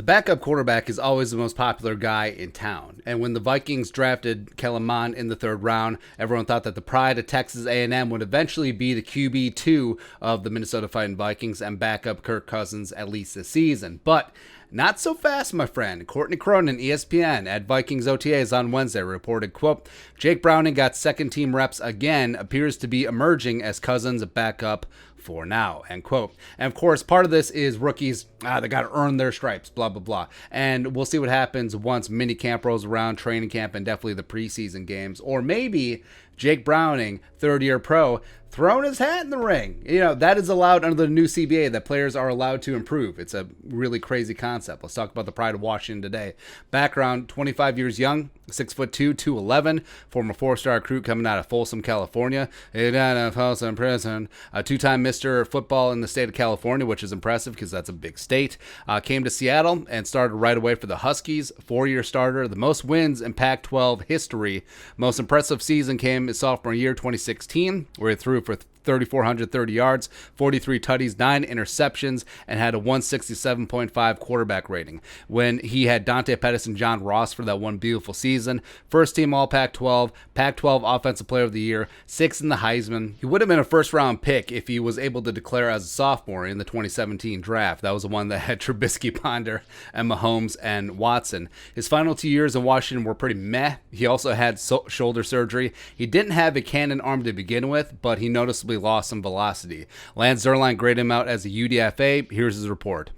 The backup quarterback is always the most popular guy in town. And when the Vikings drafted Kellen Mond in the third round, everyone thought that the pride of Texas A&M would eventually be the QB2 of the Minnesota Vikings and back up Kirk Cousins at least this season. But not so fast, my friend. Courtney Cronin, ESPN, at Vikings OTAs on Wednesday reported, quote, Jake Browning got second-team reps again, appears to be emerging as Cousins' backup for now, end quote. And of course, part of this is rookies, they got to earn their stripes, blah, blah, blah. And we'll see what happens once mini camp rolls around, training camp, and definitely the preseason games. Or maybe Jake Browning, third-year pro, throwing his hat in the ring. You know, that is allowed under the new CBA, that players are allowed to improve. It's a really crazy concept. Let's talk about the pride of Washington today. Background, 25 years young, 6'2", 211, former four-star recruit coming out of Folsom, California. Out of Folsom Prison. A two-time Mr. Football in the state of California, which is impressive because that's a big state. Came to Seattle and started right away for the Huskies. 4-year starter, the most wins in Pac-12 history. Most impressive season came his sophomore year, 2016, where he threw for 3,430 yards, 43 tutties, 9 interceptions, and had a 167.5 quarterback rating. When he had Dante Pettis and John Ross for that one beautiful season. First team All Pac-12, Pac-12 Offensive Player of the Year, 6th in the Heisman. He would have been a first-round pick if he was able to declare as a sophomore in the 2017 draft. That was the one that had Trubisky, Ponder, and Mahomes and Watson. His final 2 years in Washington were pretty meh. He also had shoulder surgery. He didn't have a cannon arm to begin with, but he noticeably lost some velocity. Lance Zierlein graded him out as a UDFA. Here's his report.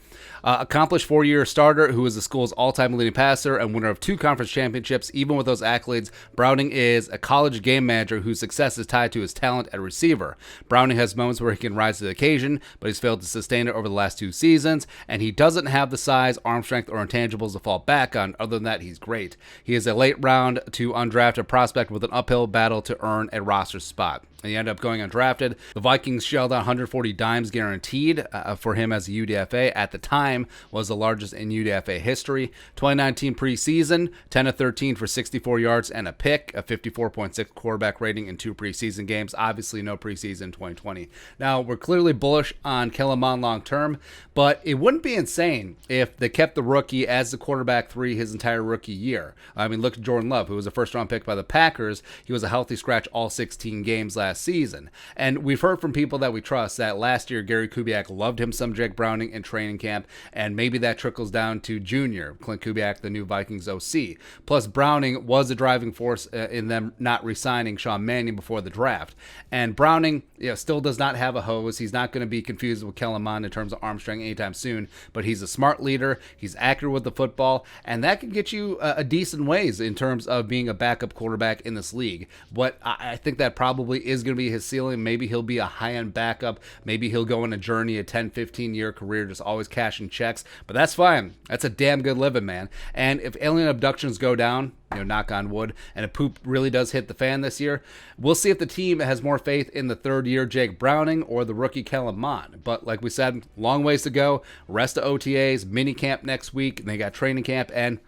Accomplished 4-year starter who was the school's all-time leading passer and winner of 2 conference championships. Even with those accolades, Browning is a college game manager whose success is tied to his talent at receiver. Browning has moments where he can rise to the occasion, but he's failed to sustain it over the last 2 seasons, and he doesn't have the size, arm strength, or intangibles to fall back on. Other than that, he's great. He is a late round to undrafted prospect with an uphill battle to earn a roster spot. He ended up going undrafted. The Vikings shelled out 140 dimes guaranteed for him as a UDFA. At the time, was the largest in UDFA history. 2019 preseason, 10 of 13 for 64 yards and a pick, a 54.6 quarterback rating in 2 preseason games. Obviously, no preseason 2020. Now, we're clearly bullish on Kellen Mond long term, but it wouldn't be insane if they kept the rookie as the quarterback 3 his entire rookie year. I mean, look at Jordan Love, who was a first-round pick by the Packers. He was a healthy scratch all 16 games last season. And we've heard from people that we trust that last year Gary Kubiak loved him some Jake Browning in training camp, and maybe that trickles down to junior Clint Kubiak, the new Vikings OC. Plus, Browning was a driving force in them not re-signing Sean Mannion before the draft. And Browning, still does not have a hose. He's not going to be confused with Kellen Mond in terms of arm strength anytime soon, but he's a smart leader. He's accurate with the football, and that can get you a decent ways in terms of being a backup quarterback in this league. But I think that probably is going to be his ceiling. Maybe he'll be a high-end backup. Maybe he'll go on a journey, a 10, 15-year career, just always cashing checks. But that's fine. That's a damn good living, man. And if alien abductions go down, knock on wood, and if poop really does hit the fan this year, we'll see if the team has more faith in the third-year Jake Browning or the rookie Kellen Mond. But like we said, long ways to go. Rest of OTAs, mini camp next week, and they got training camp, and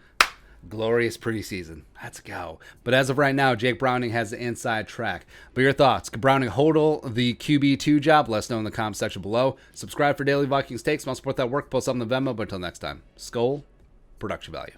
glorious preseason. Let's go. But as of right now, Jake Browning has the inside track. But your thoughts? Could Browning HODL the QB2 job? Let us know in the comments section below. Subscribe for daily Vikings takes. I'll support that work. Post on the Venmo. But until next time, Skol, production value.